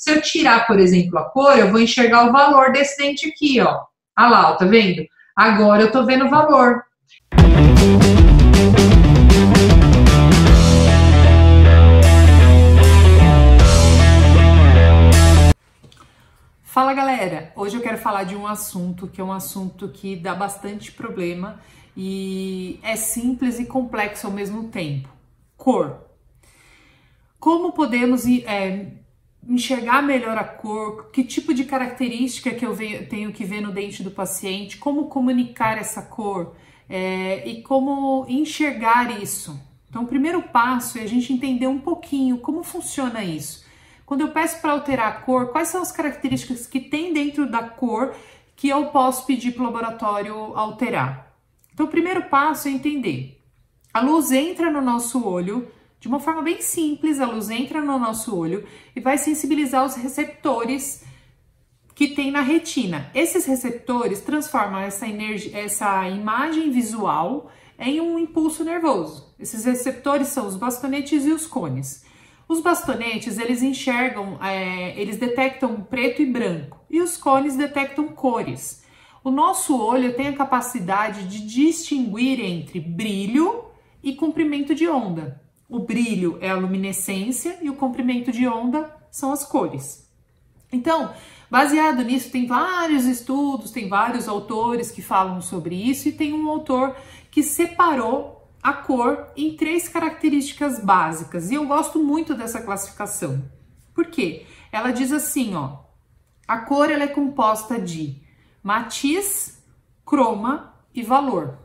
Se eu tirar, por exemplo, a cor, eu vou enxergar o valor desse dente aqui, ó. Olha lá, ó, tá vendo? Agora eu tô vendo o valor. Fala galera, hoje eu quero falar de um assunto que é um assunto que dá bastante problema e é simples e complexo ao mesmo tempo. Cor. Como podemos enxergar melhor a cor? Que tipo de característica que eu tenho que ver no dente do paciente? Como comunicar essa cor? E como enxergar isso? Então o primeiro passo é a gente entender um pouquinho como funciona isso. Quando eu peço para alterar a cor, quais são as características que tem dentro da cor que eu posso pedir para o laboratório alterar? Então, o primeiro passo é entender. A luz entra no nosso olho, de uma forma bem simples, a luz entra no nosso olho e vai sensibilizar os receptores que tem na retina. Esses receptores transformam essa imagem visual em um impulso nervoso. Esses receptores são os bastonetes e os cones. Os bastonetes, eles enxergam, eles detectam preto e branco, e os cones detectam cores. O nosso olho tem a capacidade de distinguir entre brilho e comprimento de onda. O brilho é a luminescência e o comprimento de onda são as cores. Então, baseado nisso, tem vários estudos, tem vários autores que falam sobre isso, e tem um autor que separou a cor em 3 características básicas, e eu gosto muito dessa classificação. Por quê? Ela diz assim, ó, a cor ela é composta de matiz, croma e valor.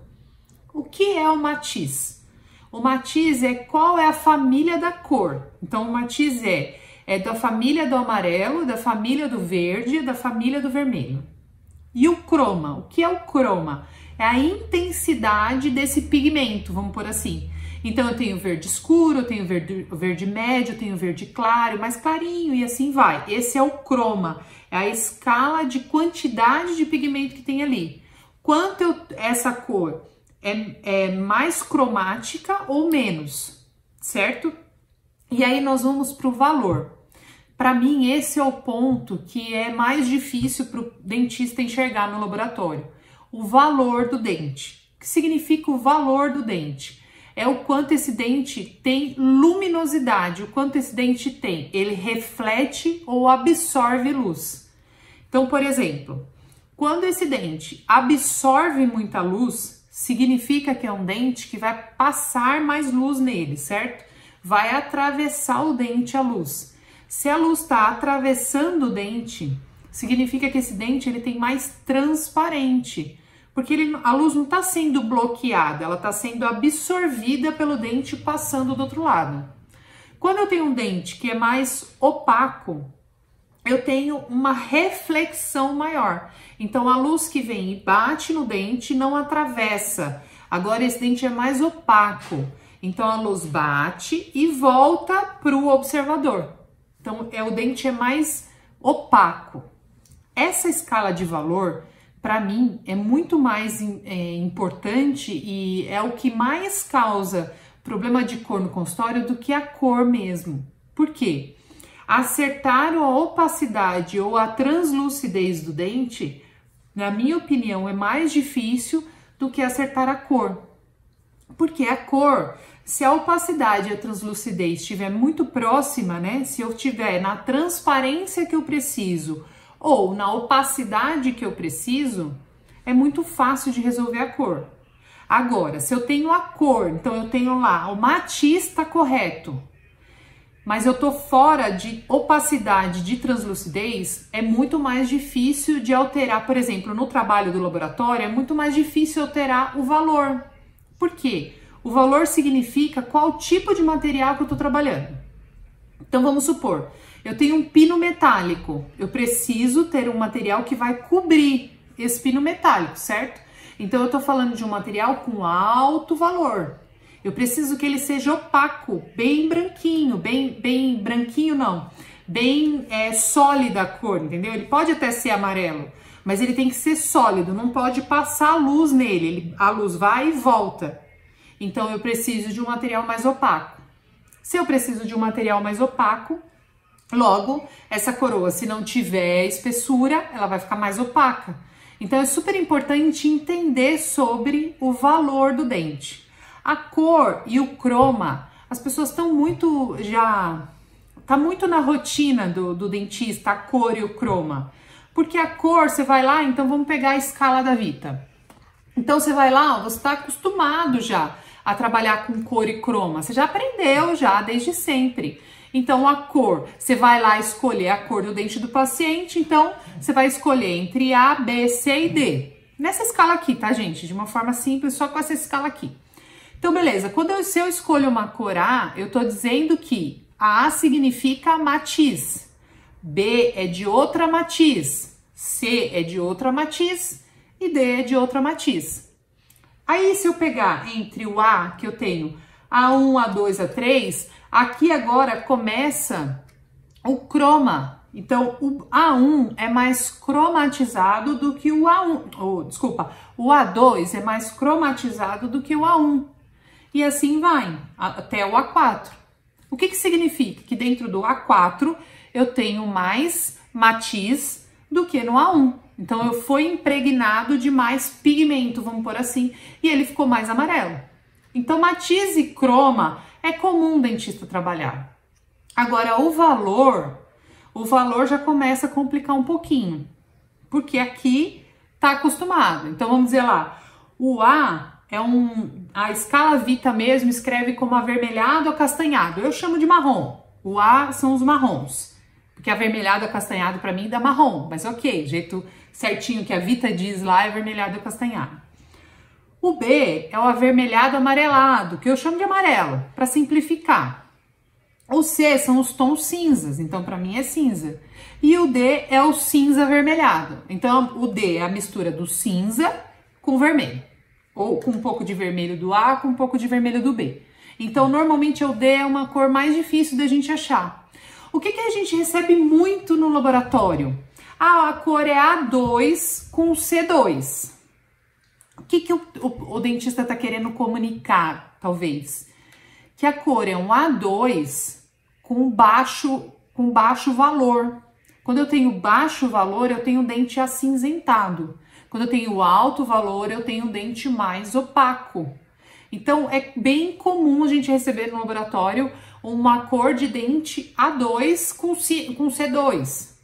O que é o matiz? O matiz é qual é a família da cor. Então o matiz é da família do amarelo, da família do verde, da família do vermelho. E o croma? O que é o croma? É a intensidade desse pigmento, vamos por assim. Então eu tenho verde escuro, eu tenho verde médio, eu tenho verde claro, mais clarinho e assim vai. Esse é o croma, é a escala de quantidade de pigmento que tem ali. Quanto essa cor é mais cromática ou menos, certo? E aí nós vamos para o valor. Para mim esse é o ponto que é mais difícil para o dentista enxergar no laboratório. O valor do dente. O que significa o valor do dente? É o quanto esse dente tem luminosidade, o quanto esse dente tem. Ele reflete ou absorve luz. Então, por exemplo, quando esse dente absorve muita luz, significa que é um dente que vai passar mais luz nele, certo? Vai atravessar o dente a luz. Se a luz está atravessando o dente, significa que esse dente ele tem mais transparente. Porque a luz não está sendo bloqueada, ela está sendo absorvida pelo dente passando do outro lado. Quando eu tenho um dente que é mais opaco, eu tenho uma reflexão maior. Então a luz que vem e bate no dente não atravessa. Agora esse dente é mais opaco. Então a luz bate e volta para o observador. Então o dente é mais opaco. Essa escala de valor, para mim, é muito mais importante e é o que mais causa problema de cor no consultório do que a cor mesmo. Por quê? Acertar a opacidade ou a translucidez do dente, na minha opinião, é mais difícil do que acertar a cor. Porque a cor, se a opacidade e a translucidez estiver muito próxima, né? Se eu tiver na transparência que eu preciso ou na opacidade que eu preciso, é muito fácil de resolver a cor. Agora, se eu tenho a cor, então eu tenho lá, o matiz está correto, mas eu tô fora de opacidade, de translucidez, é muito mais difícil de alterar. Por exemplo, no trabalho do laboratório, é muito mais difícil alterar o valor. Por quê? O valor significa qual tipo de material que eu tô trabalhando. Então, vamos supor, eu tenho um pino metálico, eu preciso ter um material que vai cobrir esse pino metálico, certo? Então, eu tô falando de um material com alto valor. Eu preciso que ele seja opaco, bem branquinho, bem branquinho não, bem sólida a cor, entendeu? Ele pode até ser amarelo, mas ele tem que ser sólido, não pode passar luz nele, a luz vai e volta. Então, eu preciso de um material mais opaco. Se eu preciso de um material mais opaco, Logo, essa coroa, se não tiver espessura, ela vai ficar mais opaca. Então, é super importante entender sobre o valor do dente. A cor e o croma, as pessoas estão muito tá muito na rotina do dentista, a cor e o croma. Porque a cor, você vai lá, então vamos pegar a escala da Vita. Então, você vai lá, você está acostumado já a trabalhar com cor e croma. Você já aprendeu já desde sempre. Então, a cor, você vai lá escolher a cor do dente do paciente, então você vai escolher entre A, B, C e D. Nessa escala aqui, tá, gente? De uma forma simples, só com essa escala aqui. Então, beleza. Se eu escolho uma cor A, eu tô dizendo que a significa matiz, B é de outra matiz, C é de outra matiz e D é de outra matiz. Aí, se eu pegar entre o A, que eu tenho A1, A2, A3, aqui agora começa o croma. Então, o A1 é mais cromatizado do que o A1. O A2 é mais cromatizado do que o A1. E assim vai, até o A4. O que significa? Que dentro do A4 eu tenho mais matiz do que no A1. Então, eu fui impregnado de mais pigmento, vamos pôr assim, e ele ficou mais amarelo. Então, matiz e croma é comum o dentista trabalhar. Agora, o valor já começa a complicar um pouquinho, porque aqui tá acostumado. Então, vamos dizer lá, o A é a escala Vita mesmo escreve como avermelhado ou acastanhado. Eu chamo de marrom. O A são os marrons, porque avermelhado ou acastanhado para mim dá marrom, mas ok, jeito certinho que a Vita diz lá é avermelhado ou acastanhado. O B é o avermelhado amarelado, que eu chamo de amarelo, para simplificar. O C são os tons cinzas, então para mim é cinza. E o D é o cinza avermelhado. Então o D é a mistura do cinza com vermelho. Ou com um pouco de vermelho do A com um pouco de vermelho do B. Então normalmente o D é uma cor mais difícil da gente achar. O que a gente recebe muito no laboratório? A cor é A2 com C2. O que o dentista está querendo comunicar, talvez? Que a cor é um A2 com baixo valor. Quando eu tenho baixo valor, eu tenho dente acinzentado. Quando eu tenho alto valor, eu tenho dente mais opaco. Então, é bem comum a gente receber no laboratório uma cor de dente A2 com C2.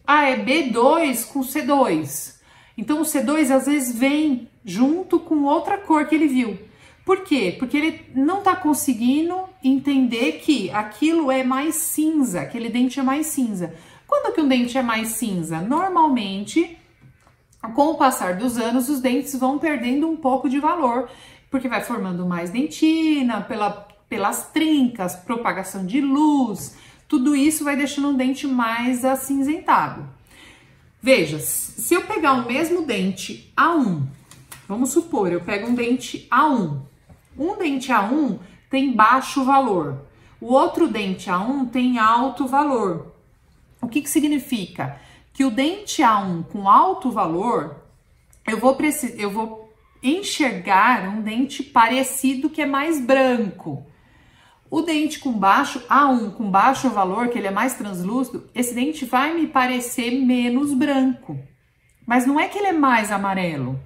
Ah, é B2 com C2. Então, o C2 às vezes vem junto com outra cor que ele viu. Por quê? Porque ele não tá conseguindo entender que aquilo é mais cinza, aquele dente é mais cinza. Quando que um dente é mais cinza? Normalmente, com o passar dos anos, os dentes vão perdendo um pouco de valor, porque vai formando mais dentina, pelas trincas, propagação de luz, tudo isso vai deixando um dente mais acinzentado. Veja, se eu pegar o mesmo dente A1, vamos supor, eu pego um dente A1. Um dente A1 tem baixo valor, o outro dente A1 tem alto valor. O que significa? Que o dente A1 com alto valor, eu vou enxergar um dente parecido que é mais branco. O dente com baixo, A1 com baixo valor, que ele é mais translúcido, esse dente vai me parecer menos branco. Mas não é que ele é mais amarelo,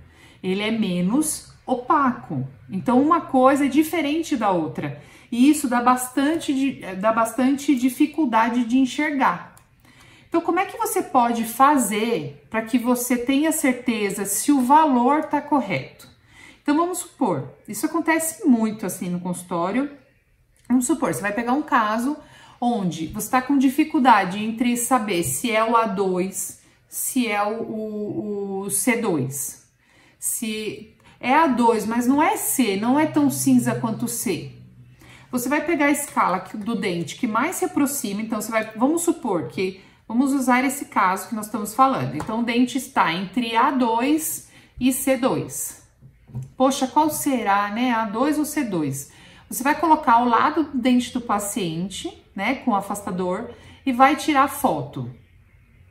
ele é menos opaco. Então, uma coisa é diferente da outra. E isso dá bastante dificuldade de enxergar. Então, como é que você pode fazer para que você tenha certeza se o valor está correto? Então, vamos supor, isso acontece muito assim no consultório. Vamos supor, você vai pegar um caso onde você está com dificuldade entre saber se é o A2, se é o C2. Se é A2, mas não é C, não é tão cinza quanto C. Você vai pegar a escala do dente que mais se aproxima, então vamos supor que, vamos usar esse caso que nós estamos falando. Então, o dente está entre A2 e C2. Poxa, qual será, né? A2 ou C2? Você vai colocar ao lado do dente do paciente, né, com o afastador, e vai tirar foto.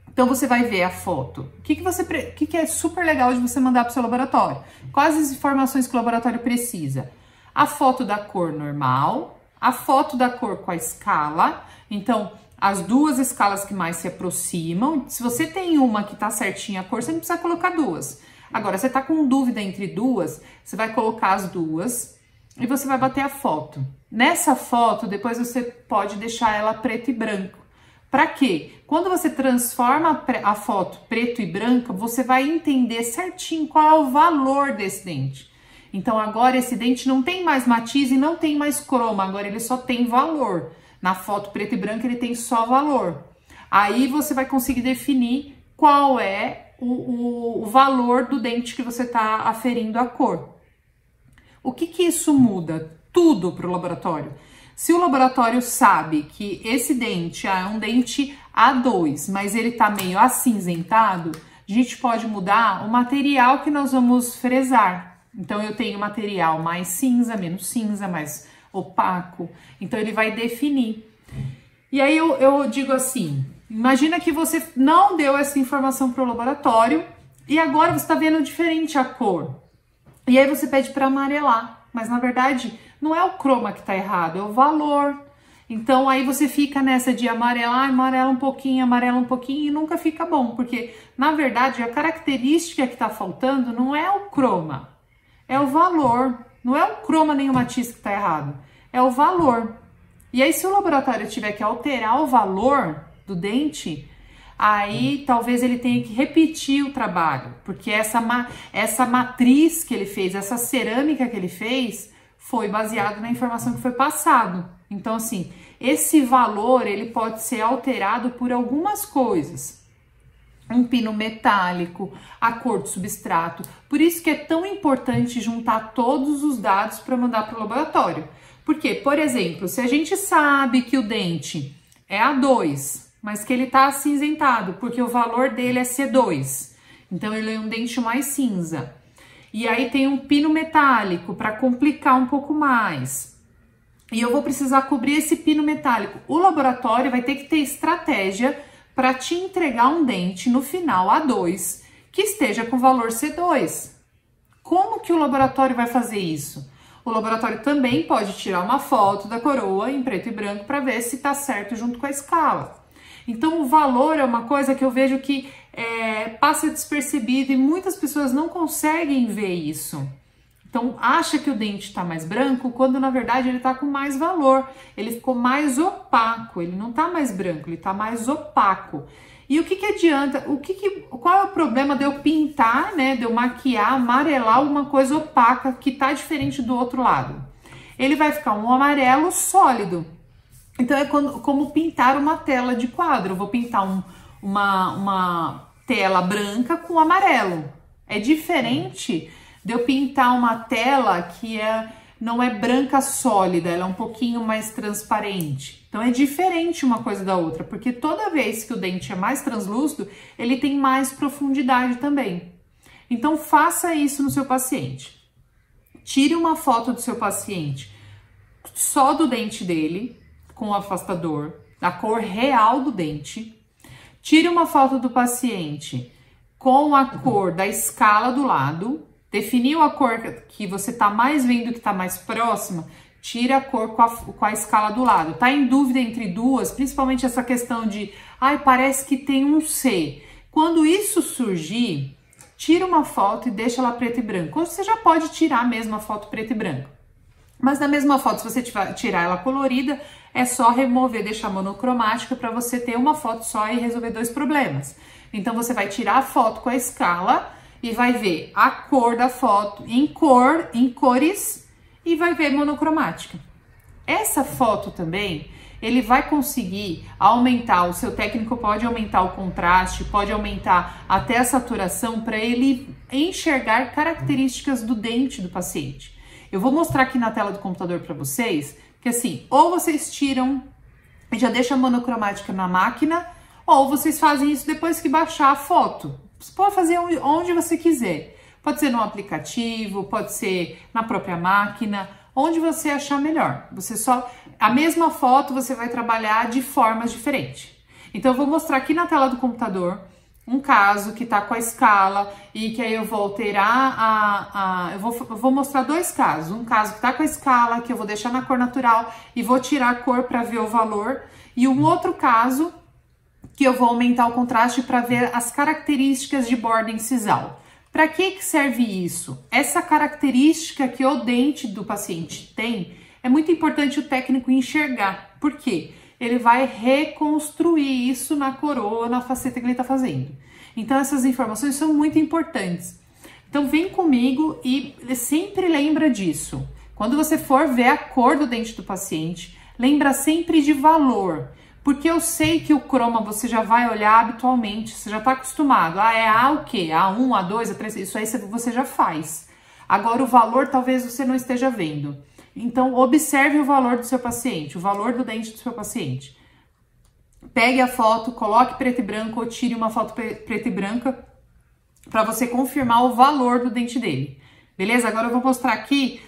Então, você vai ver a foto. O que é super legal de você mandar para o seu laboratório? Quais as informações que o laboratório precisa? A foto da cor normal, a foto da cor com a escala. Então, as duas escalas que mais se aproximam. Se você tem uma que tá certinha a cor, você não precisa colocar duas. Agora, você tá com dúvida entre duas, você vai colocar as duas e você vai bater a foto. Nessa foto, depois você pode deixar ela preto e branco. Para quê? Quando você transforma a foto preto e branca, você vai entender certinho qual é o valor desse dente. Então, agora esse dente não tem mais matiz e não tem mais croma, agora ele só tem valor. Na foto preto e branca ele tem só valor. Aí você vai conseguir definir qual é o valor do dente que você está aferindo a cor. O que que isso muda? Tudo para o laboratório. Se o laboratório sabe que esse dente é um dente A2, mas ele tá meio acinzentado, a gente pode mudar o material que nós vamos fresar. Então, eu tenho material mais cinza, menos cinza, mais opaco. Então, ele vai definir. E aí, eu digo assim, imagina que você não deu essa informação para o laboratório e agora você está vendo diferente a cor. E aí, você pede para amarelar. Mas, na verdade, não é o croma que está errado, é o valor. Então, aí você fica nessa de amarelar, amarela um pouquinho e nunca fica bom. Porque, na verdade, a característica que está faltando não é o croma, é o valor. Não é o croma nem o matiz que está errado, é o valor. E aí, se o laboratório tiver que alterar o valor do dente, aí talvez ele tenha que repetir o trabalho. Porque essa matriz que ele fez, essa cerâmica que ele fez, foi baseado na informação que foi passado. Então, assim, esse valor, ele pode ser alterado por algumas coisas. Um pino metálico, a cor do substrato. Por isso que é tão importante juntar todos os dados para mandar para o laboratório. Porque, por exemplo, se a gente sabe que o dente é A2, mas que ele está acinzentado, porque o valor dele é C2, então ele é um dente mais cinza. E aí tem um pino metálico para complicar um pouco mais. E eu vou precisar cobrir esse pino metálico. O laboratório vai ter que ter estratégia para te entregar um dente no final A2 que esteja com valor C2. Como que o laboratório vai fazer isso? O laboratório também pode tirar uma foto da coroa em preto e branco para ver se está certo junto com a escala. Então, o valor é uma coisa que eu vejo que passa despercebido e muitas pessoas não conseguem ver isso. Então, acha que o dente está mais branco, quando na verdade ele está com mais valor. Ele ficou mais opaco, ele não está mais branco, ele está mais opaco. E o que que adianta? Qual é o problema de eu pintar, né, de eu maquiar, amarelar uma coisa opaca que está diferente do outro lado? Ele vai ficar um amarelo sólido. Então, é como pintar uma tela de quadro. Eu vou pintar uma tela branca com amarelo. É diferente de eu pintar uma tela que não é branca sólida, ela é um pouquinho mais transparente. Então, é diferente uma coisa da outra, porque toda vez que o dente é mais translúcido, ele tem mais profundidade também. Então, faça isso no seu paciente. Tire uma foto do seu paciente só do dente dele, com o afastador, da cor real do dente. Tire uma foto do paciente com a cor da escala do lado. Definiu a cor que você tá mais vendo que tá mais próxima, tira a cor com a escala do lado. Tá em dúvida entre duas, principalmente essa questão de, parece que tem um C. Quando isso surgir, tira uma foto e deixa ela preto e branco. Ou você já pode tirar mesmo a foto preto e branco. Mas na mesma foto, se você tirar ela colorida, é só remover, deixar monocromática para você ter uma foto só e resolver dois problemas. Então, você vai tirar a foto com a escala e vai ver a cor da foto em cores e vai ver monocromática. Essa foto também, ele vai conseguir aumentar, o seu técnico pode aumentar o contraste, pode aumentar até a saturação para ele enxergar características do dente do paciente. Eu vou mostrar aqui na tela do computador para vocês que assim, ou vocês tiram e já deixam a monocromática na máquina, ou vocês fazem isso depois que baixar a foto. Você pode fazer onde você quiser. Pode ser no aplicativo, pode ser na própria máquina, onde você achar melhor. A mesma foto você vai trabalhar de formas diferentes. Então, eu vou mostrar aqui na tela do computador um caso que tá com a escala e que aí eu vou alterar eu vou mostrar dois casos. Um caso que tá com a escala, que eu vou deixar na cor natural e vou tirar a cor para ver o valor. E um outro caso que eu vou aumentar o contraste para ver as características de borda incisal. Para que serve isso? Essa característica que o dente do paciente tem, é muito importante o técnico enxergar. Por quê? Ele vai reconstruir isso na coroa, na faceta que ele está fazendo. Então, essas informações são muito importantes. Então, vem comigo e sempre lembra disso. Quando você for ver a cor do dente do paciente, lembra sempre de valor. Porque eu sei que o croma você já vai olhar habitualmente, você já está acostumado. Ah, é A o quê? A1, A2, A3, isso aí você já faz. Agora, o valor talvez você não esteja vendo. Então, observe o valor do seu paciente, o valor do dente do seu paciente. Pegue a foto, coloque preto e branco ou tire uma foto preta e branca para você confirmar o valor do dente dele. Beleza? Agora eu vou mostrar aqui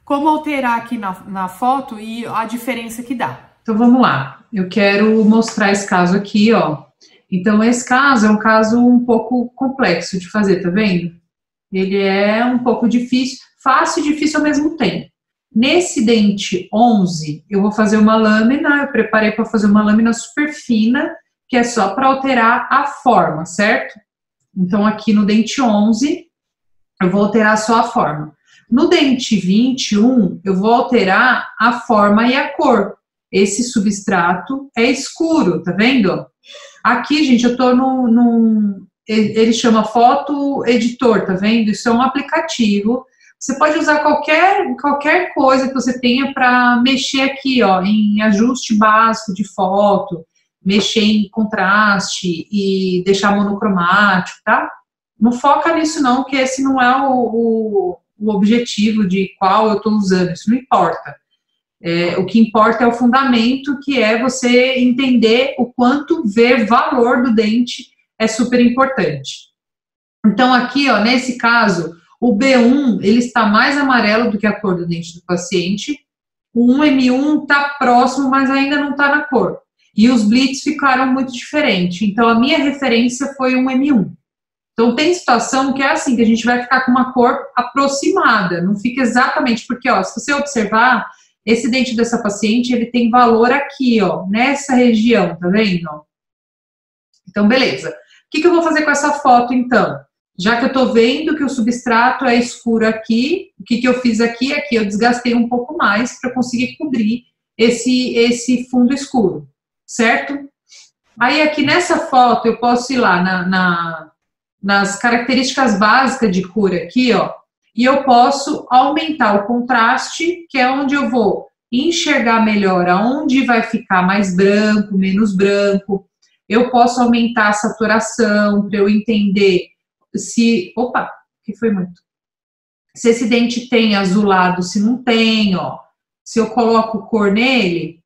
como alterar aqui na foto e a diferença que dá. Então, vamos lá. Eu quero mostrar esse caso aqui, ó. Então, esse caso é um caso um pouco complexo de fazer, tá vendo? Ele é um pouco difícil, fácil e difícil ao mesmo tempo. Nesse dente 11, eu vou fazer uma lâmina, eu preparei para fazer uma lâmina super fina, que é só para alterar a forma, certo? Então, aqui no dente 11, eu vou alterar só a forma. No dente 21, eu vou alterar a forma e a cor. Esse substrato é escuro, tá vendo? Aqui, gente, eu tô ele chama Foto Editor, tá vendo? Isso é um aplicativo. Você pode usar qualquer coisa que você tenha para mexer aqui, ó, em ajuste básico de foto, mexer em contraste e deixar monocromático, tá? Não foca nisso não, que esse não é o objetivo de qual eu estou usando, isso não importa. O que importa é o fundamento, que é você entender o quanto ver valor do dente é super importante. Então aqui, ó, nesse caso, o B1, ele está mais amarelo do que a cor do dente do paciente. O 1M1 está próximo, mas ainda não está na cor. E os blitz ficaram muito diferentes. Então, a minha referência foi 1M1. Então, tem situação que é assim, que a gente vai ficar com uma cor aproximada. Não fica exatamente, porque, ó, se você observar, esse dente dessa paciente, ele tem valor aqui, ó, nessa região, tá vendo? Então, beleza. O que eu vou fazer com essa foto, então? Já que eu tô vendo que o substrato é escuro aqui, o que eu fiz aqui? Aqui eu desgastei um pouco mais para conseguir cobrir esse fundo escuro, certo? Aí aqui nessa foto eu posso ir lá nas características básicas de cor aqui, ó, e eu posso aumentar o contraste, que é onde eu vou enxergar melhor aonde vai ficar mais branco, menos branco. Eu posso aumentar a saturação para eu entender se... Opa, que foi muito. Se esse dente tem azulado, se não tem, ó. Se eu coloco cor nele,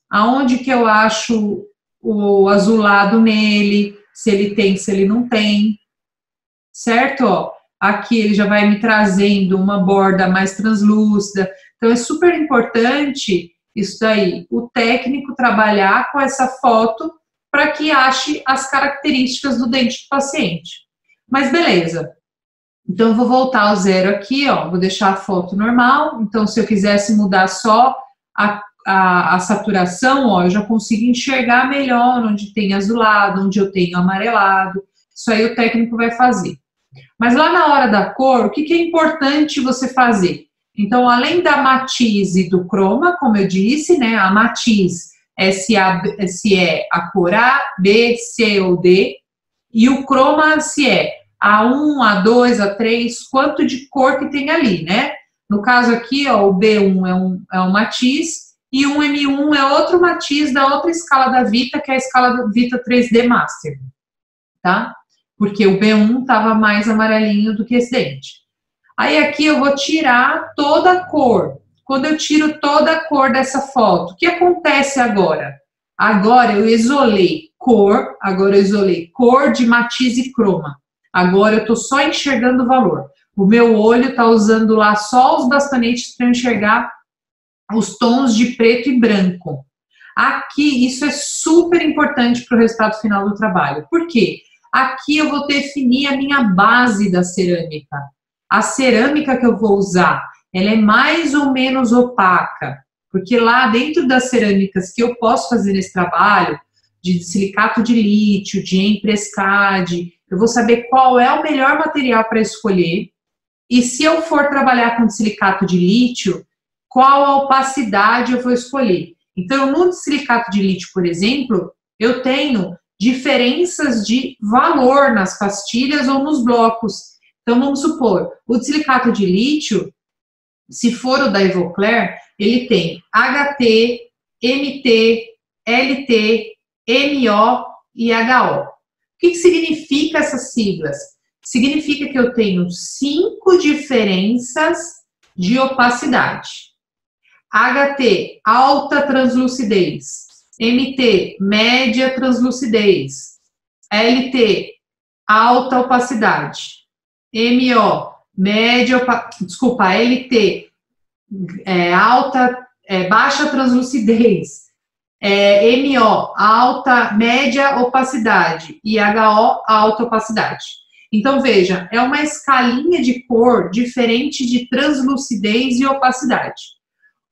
aonde que eu acho o azulado nele, se ele tem, se ele não tem. Certo? Ó, aqui ele já vai me trazendo uma borda mais translúcida. Então, é super importante isso daí, o técnico trabalhar com essa foto para que ache as características do dente do paciente. Mas beleza. Então, eu vou voltar ao zero aqui, ó, vou deixar a foto normal. Então, se eu quisesse mudar só a saturação, ó, eu já consigo enxergar melhor onde tem azulado, onde eu tenho amarelado. Isso aí o técnico vai fazer. Mas lá na hora da cor, o que é importante você fazer? Então, além da matiz e do croma, como eu disse, né, a matiz é se é a cor A, B, C ou D, e o croma se é A1, A2, A3, quanto de cor que tem ali, né? No caso aqui, ó, o B1 é um matiz, e o M1 é outro matiz da outra escala da Vita, que é a escala da Vita 3D Master, tá? Porque o B1 estava mais amarelinho do que esse dente. Aí aqui eu vou tirar toda a cor. Quando eu tiro toda a cor dessa foto, o que acontece agora? Agora eu isolei cor, de matiz e croma. Agora eu estou só enxergando o valor. O meu olho está usando lá só os bastonetes para enxergar os tons de preto e branco. Aqui, isso é super importante para o resultado final do trabalho. Por quê? Aqui eu vou definir a minha base da cerâmica. A cerâmica que eu vou usar, ela é mais ou menos opaca. Porque lá dentro das cerâmicas que eu posso fazer nesse trabalho, de silicato de lítio, de Emprescad, eu vou saber qual é o melhor material para escolher. E se eu for trabalhar com silicato de lítio, qual a opacidade eu vou escolher. Então, no silicato de lítio, por exemplo, eu tenho diferenças de valor nas pastilhas ou nos blocos. Então, vamos supor, o silicato de lítio, se for o da Ivoclar, ele tem HT, MT, LT, MO e HO. O que significa essas siglas? Significa que eu tenho 5 diferenças de opacidade. HT, alta translucidez. MT, média translucidez. LT, alta opacidade. MO, média opacidade. Desculpa, LT, baixa translucidez. MO, alta, média opacidade. E HO, alta opacidade. Então, veja, é uma escalinha de cor diferente de translucidez e opacidade.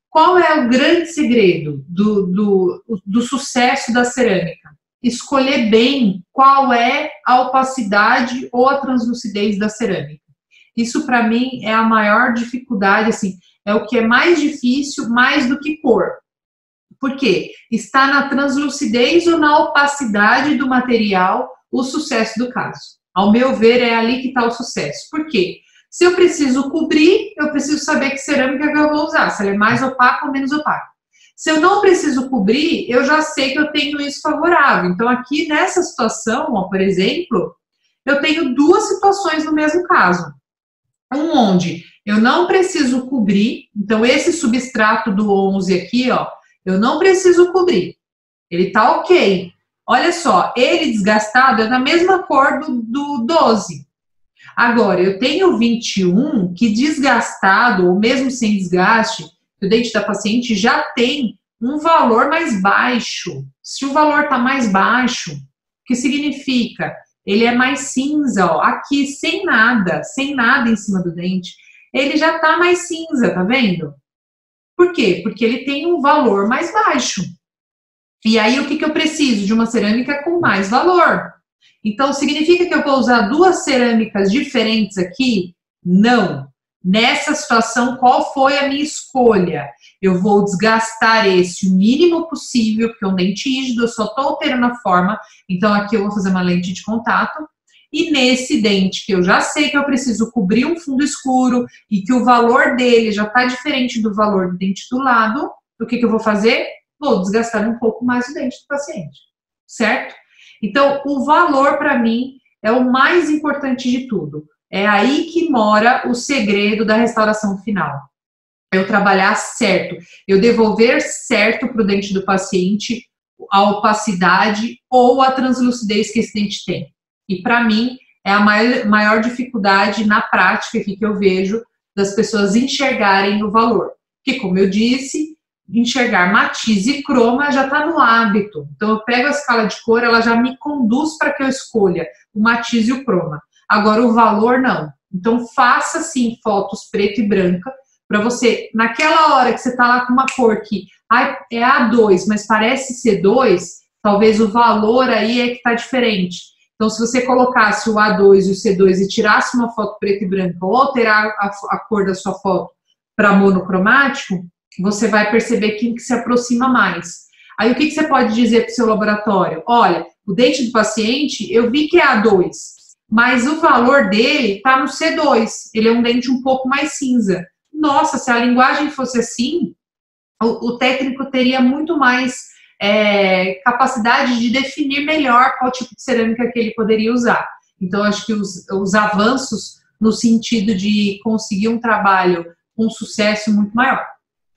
Qual é o grande segredo do sucesso da cerâmica? Escolher bem qual é a opacidade ou a translucidez da cerâmica. Isso, para mim, é a maior dificuldade, assim, é o que é mais difícil, mais do que cor. Por quê? Está na translucidez ou na opacidade do material o sucesso do caso. Ao meu ver, é ali que está o sucesso. Por quê? Se eu preciso cobrir, eu preciso saber que cerâmica que eu vou usar, se ela é mais opaca ou menos opaca. Se eu não preciso cobrir, eu já sei que eu tenho isso favorável. Então, aqui nessa situação, ó, por exemplo, eu tenho 2 situações no mesmo caso. Onde eu não preciso cobrir, então esse substrato do 11 aqui, ó, eu não preciso cobrir. Ele tá ok. Olha só, ele desgastado é da mesma cor do 12. Agora, eu tenho 21 que desgastado, ou mesmo sem desgaste, o dente da paciente já tem um valor mais baixo. Se o valor está mais baixo, o que significa? Ele é mais cinza, ó, aqui sem nada em cima do dente, ele já está mais cinza, tá vendo? Por quê? Porque ele tem um valor mais baixo. E aí, o que eu preciso? De uma cerâmica com mais valor. Então, significa que eu vou usar 2 cerâmicas diferentes aqui? Não. Nessa situação, qual foi a minha escolha? Eu vou desgastar esse o mínimo possível, porque é um dente rígido, eu só estou alterando a forma. Então, aqui eu vou fazer uma lente de contato. E nesse dente, que eu já sei que eu preciso cobrir um fundo escuro e que o valor dele já está diferente do valor do dente do lado, o que eu vou fazer? Vou desgastar um pouco mais o dente do paciente, certo? Então, o valor, para mim, é o mais importante de tudo. É aí que mora o segredo da restauração final. É eu trabalhar certo, eu devolver certo para o dente do paciente a opacidade ou a translucidez que esse dente tem. E, para mim, é a maior dificuldade na prática aqui que eu vejo das pessoas enxergarem o valor. Porque, como eu disse, enxergar matiz e croma já está no hábito. Então, eu pego a escala de cor, ela já me conduz para que eu escolha o matiz e o croma. Agora, o valor, não. Então, faça, sim, fotos preto e branca, para você, naquela hora que você está lá com uma cor que é A2, mas parece C2, talvez o valor aí é que está diferente. Então, se você colocasse o A2 e o C2 e tirasse uma foto preto e branca, ou alterar a cor da sua foto para monocromático, você vai perceber quem que se aproxima mais. Aí, o que você pode dizer para o seu laboratório? Olha, o dente do paciente, eu vi que é A2, mas o valor dele está no C2. Ele é um dente um pouco mais cinza. Nossa, se a linguagem fosse assim, o técnico teria muito mais capacidade de definir melhor qual tipo de cerâmica que ele poderia usar. Então, acho que os avanços no sentido de conseguir um trabalho com sucesso muito maior.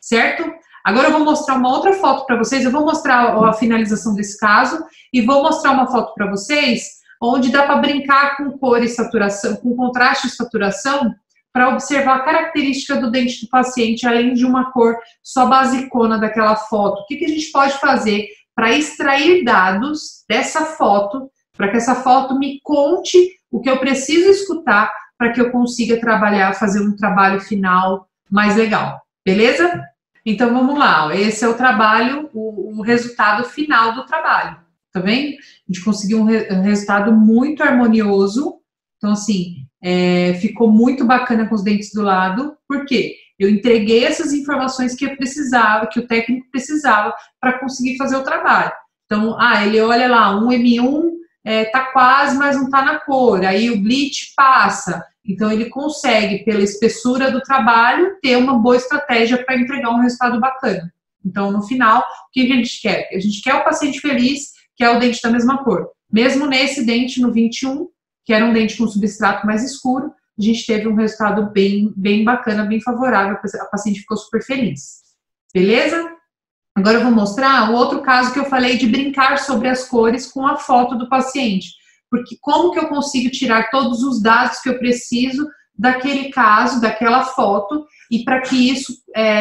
Certo? Agora eu vou mostrar uma outra foto para vocês, eu vou mostrar a finalização desse caso e vou mostrar uma foto para vocês onde dá para brincar com cor e saturação, com contraste e saturação, para observar a característica do dente do paciente, além de uma cor só basicona daquela foto. O que a gente pode fazer para extrair dados dessa foto, para que essa foto me conte o que eu preciso escutar para que eu consiga trabalhar, fazer um trabalho final mais legal. Beleza? Então, vamos lá. Esse é o trabalho, o resultado final do trabalho. Tá vendo? A gente conseguiu um resultado muito harmonioso. Então, assim, ficou muito bacana com os dentes do lado. Por quê? Eu entreguei essas informações que eu precisava, que o técnico precisava para conseguir fazer o trabalho. Então, ele olha lá, um M1 tá quase, mas não tá na cor. Aí o bleach passa. Então, ele consegue, pela espessura do trabalho, ter uma boa estratégia para entregar um resultado bacana. Então, no final, o que a gente quer? A gente quer o paciente feliz, que é o dente da mesma cor. Mesmo nesse dente, no 21, que era um dente com substrato mais escuro, a gente teve um resultado bem bacana, bem favorável, a paciente ficou super feliz. Beleza? Agora eu vou mostrar o outro caso que eu falei de brincar sobre as cores com a foto do paciente. Porque como que eu consigo tirar todos os dados que eu preciso daquele caso, daquela foto, e para que isso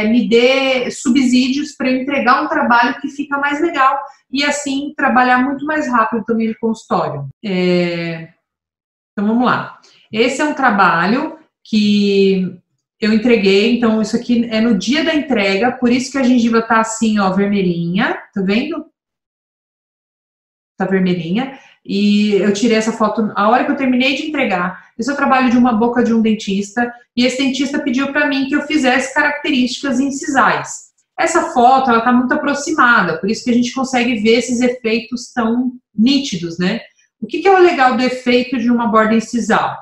me dê subsídios para eu entregar um trabalho que fica mais legal e assim trabalhar muito mais rápido também no consultório. Então vamos lá. Esse é um trabalho que eu entreguei, então isso aqui é no dia da entrega, por isso que a gengiva tá assim, ó, vermelhinha, tá vendo? Tá vermelhinha. E eu tirei essa foto a hora que eu terminei de entregar. Esse é o trabalho de uma boca de um dentista, e esse dentista pediu para mim que eu fizesse características incisais. Essa foto, ela tá muito aproximada, por isso que a gente consegue ver esses efeitos tão nítidos, né? O que é o legal do efeito de uma borda incisal?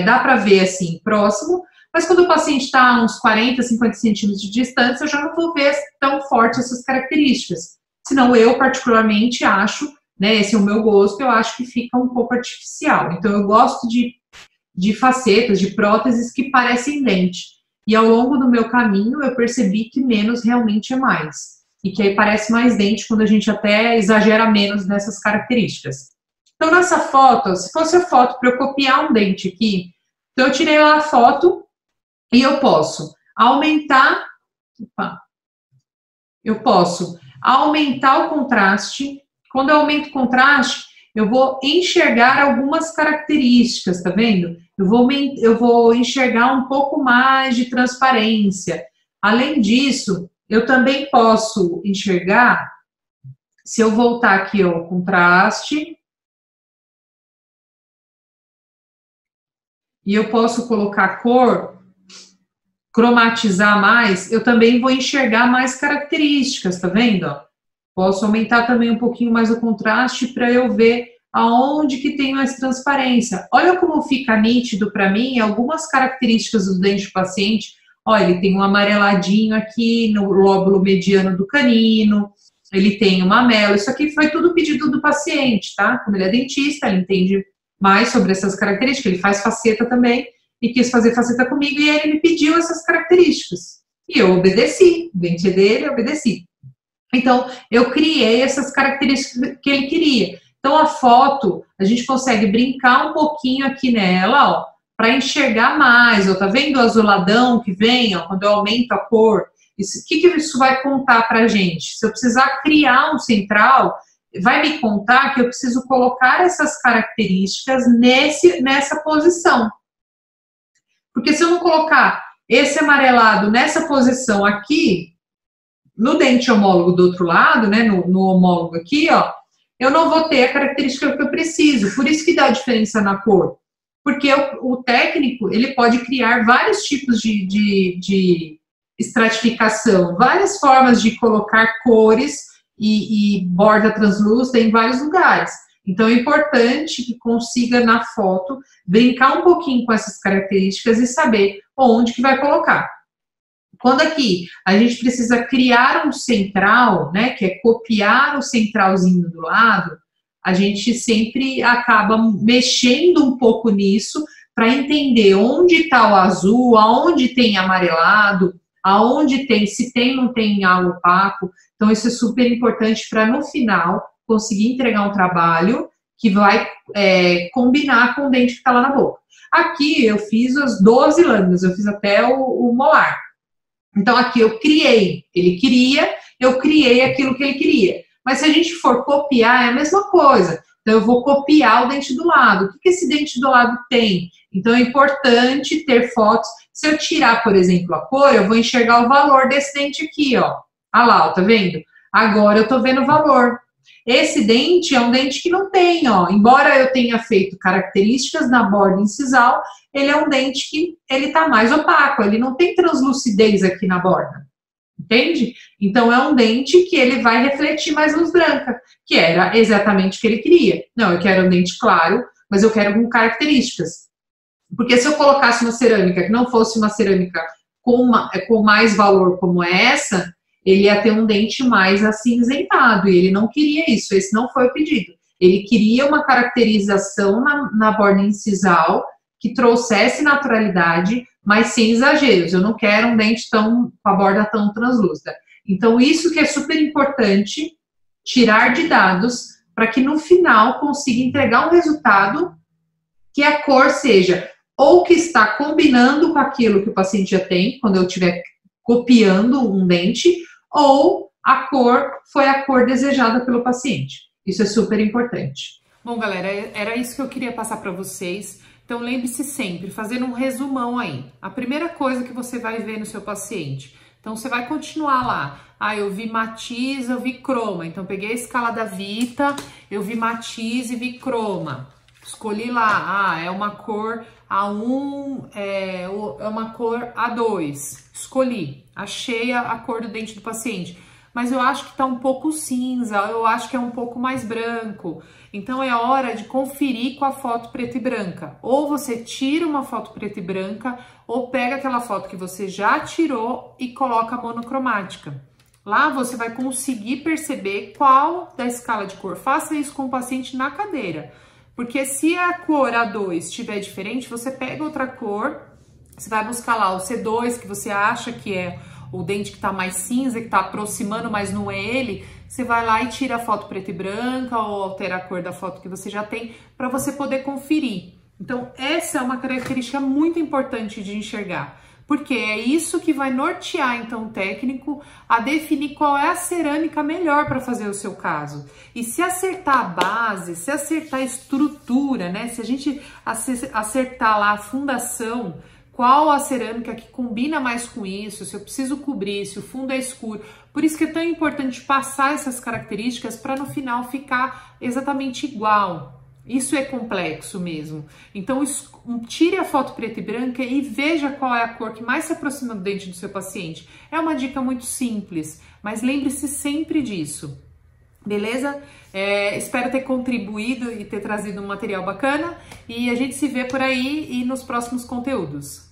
Dá para ver assim, próximo, mas quando o paciente está a uns 40, 50 centímetros de distância, eu já não vou ver tão forte essas características. Senão eu, particularmente, acho, né, esse é o meu gosto, eu acho que fica um pouco artificial. Então, eu gosto de facetas, de próteses que parecem dente. E ao longo do meu caminho, eu percebi que menos realmente é mais. E que aí parece mais dente quando a gente até exagera menos nessas características. Então, nessa foto, se fosse a foto para eu copiar um dente aqui, então eu tirei lá a foto e eu posso aumentar o contraste. Quando eu aumento o contraste, eu vou enxergar algumas características, tá vendo? Eu vou enxergar um pouco mais de transparência. Além disso, eu também posso enxergar, se eu voltar aqui ao contraste, e eu posso colocar cor, cromatizar mais, eu também vou enxergar mais características, tá vendo? Posso aumentar também um pouquinho mais o contraste para eu ver aonde que tem mais transparência. Olha como fica nítido para mim algumas características do dente do paciente. Olha, ele tem um amareladinho aqui no lóbulo mediano do canino, ele tem uma amelo. Isso aqui foi tudo pedido do paciente, tá? Como ele é dentista, ele entende mais sobre essas características, ele faz faceta também, e quis fazer faceta comigo, e ele me pediu essas características. E eu obedeci, o dente dele, eu obedeci. Então, eu criei essas características que ele queria. Então, a foto, a gente consegue brincar um pouquinho aqui nela, ó, para enxergar mais. Ó, tá vendo o azuladão que vem, ó, quando eu aumento a cor? O que isso vai contar pra gente? Se eu precisar criar um central, vai me contar que eu preciso colocar essas características nessa posição. Porque se eu não colocar esse amarelado nessa posição aqui, no dente homólogo do outro lado, né, no homólogo aqui, ó, eu não vou ter a característica que eu preciso. Por isso que dá diferença na cor. Porque o técnico, ele pode criar vários tipos de estratificação, várias formas de colocar cores e borda translúcida em vários lugares. Então, é importante que consiga, na foto, brincar um pouquinho com essas características e saber onde que vai colocar. Quando aqui a gente precisa criar um central, né, que é copiar o centralzinho do lado, a gente sempre acaba mexendo um pouco nisso para entender onde está o azul, aonde tem amarelado, aonde tem, se tem ou não tem algo opaco. Então, isso é super importante para, no final, conseguir entregar um trabalho que vai combinar com o dente que está lá na boca. Aqui, eu fiz as 12 lâminas, eu fiz até o molar. Então, aqui eu criei, ele queria, eu criei aquilo que ele queria. Mas se a gente for copiar, é a mesma coisa. Então, eu vou copiar o dente do lado. O que esse dente do lado tem? Então é importante ter fotos. Se eu tirar, por exemplo, a cor, eu vou enxergar o valor desse dente aqui, ó. Olha lá, ó, tá vendo? Agora eu tô vendo o valor. Esse dente é um dente que não tem, ó. Embora eu tenha feito características na borda incisal, ele é um dente que ele tá mais opaco, ele não tem translucidez aqui na borda. Entende? Então é um dente que ele vai refletir mais luz branca, que era exatamente o que ele queria. Não, eu quero um dente claro, mas eu quero com características. Porque se eu colocasse uma cerâmica que não fosse uma cerâmica com mais valor como essa, ele ia ter um dente mais acinzentado, e ele não queria isso, esse não foi o pedido. Ele queria uma caracterização na borda incisal que trouxesse naturalidade, mas sem exageros. Eu não quero um dente com a borda tão translúcida. Então, isso que é super importante, tirar de dados, para que no final consiga entregar um resultado que a cor seja ou que está combinando com aquilo que o paciente já tem, quando eu estiver copiando um dente, ou a cor foi a cor desejada pelo paciente. Isso é super importante. Bom, galera, era isso que eu queria passar para vocês. Então, lembre-se sempre, fazendo um resumão aí. A primeira coisa que você vai ver no seu paciente. Então, você vai continuar lá. Ah, eu vi matiz, eu vi croma. Então, peguei a escala da Vita, eu vi matiz e vi croma. Escolhi lá, é uma cor A1, é uma cor A2. Escolhi, achei a cor do dente do paciente. Mas eu acho que tá um pouco cinza, eu acho que é um pouco mais branco. Então é hora de conferir com a foto preta e branca. Ou você tira uma foto preta e branca, ou pega aquela foto que você já tirou e coloca monocromática. Lá você vai conseguir perceber qual da escala de cor. Faça isso com o paciente na cadeira. Porque se a cor A2 estiver diferente, você pega outra cor, você vai buscar lá o C2, que você acha que é o dente que tá mais cinza, que tá aproximando, mas não é ele, você vai lá e tira a foto preta e branca ou altera a cor da foto que você já tem para você poder conferir. Então, essa é uma característica muito importante de enxergar, porque é isso que vai nortear, então, o técnico a definir qual é a cerâmica melhor para fazer o seu caso. E se acertar a base, se acertar a estrutura, né? Se a gente acertar lá a fundação, qual a cerâmica que combina mais com isso, se eu preciso cobrir, se o fundo é escuro. Por isso que é tão importante passar essas características para no final ficar exatamente igual. Isso é complexo mesmo. Então, tire a foto preta e branca e veja qual é a cor que mais se aproxima do dente do seu paciente. É uma dica muito simples, mas lembre-se sempre disso. Beleza? Espero ter contribuído e ter trazido um material bacana. E a gente se vê por aí e nos próximos conteúdos.